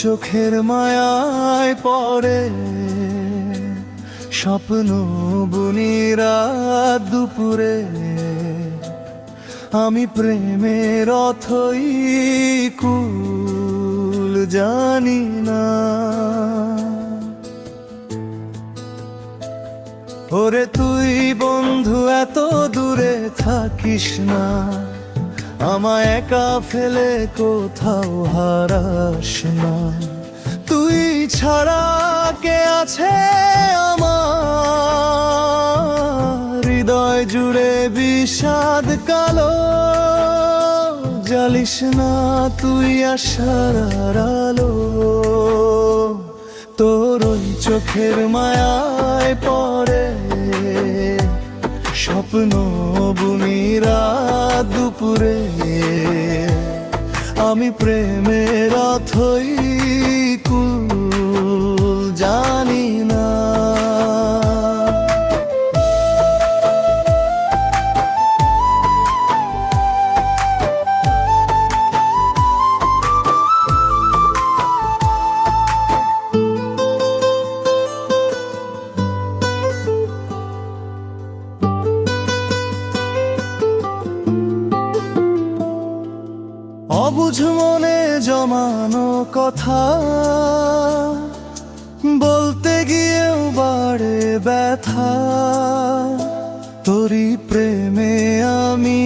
চোখের মায়ায় পড়ে স্বপ্ন বুনি রাত দুপুরে, আমি প্রেমের অথই কুল জানি না। ওরে তুই বন্ধু এত দূরে থাকিস না, আমায় একা ফেলে কোথাও হারাস না। তুই ছাড়া কে আছে আমার হৃদয় জুড়ে বিষাদ কালো, জ্বালিস না তুই আশার আলো। তোর ওই চোখের মায়ায় পড়ে স্বপ্ন বুনি রাত দুপুরে, আমি প্রেমের অথই কুল জানি না। অবুঝ মনে জমানো কথা বলতে গিয়েও বাড়ে ব্যথা, তোরই প্রেমে আমি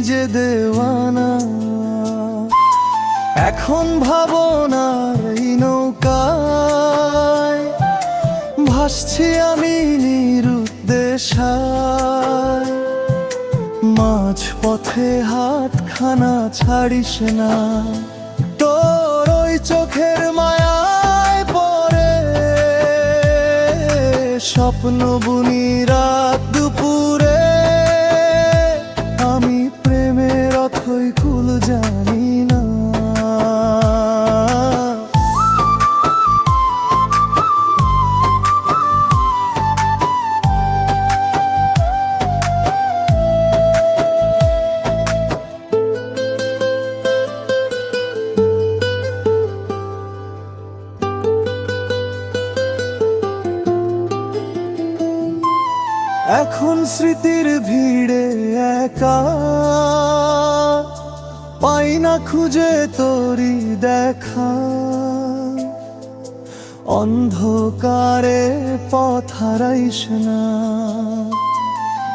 যে দেওয়ানা। এখন ভাবনার এই নৌকায় ভাসছি আমি নিরুদ্দেশায়, মাঝ পথে হাতখানা ছাড়িস না। তোর ওই চোখের মায়ায় পড়ে স্বপ্ন বুনি রাত দুপুরে, আমি প্রেমের অথই কুল জানি না। এখন স্মৃতির ভিড়ে একা পাই না খুঁজে তোরি দেখা, অন্ধকারে পথ হারাইস না।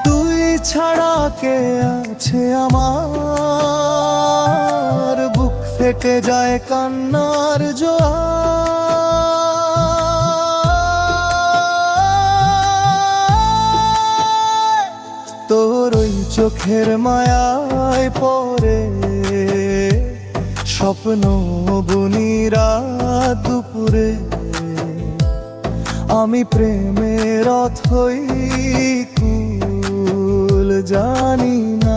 তুই ছাড়া কে আছে আমার, বুক ফেটে যায় কান্নার জোয়ার। তোর ওই চোখের মায়ায় পড়ে স্বপ্ন বুনি রাত দুপুরে, আমি প্রেমের অথই কুল জানি না।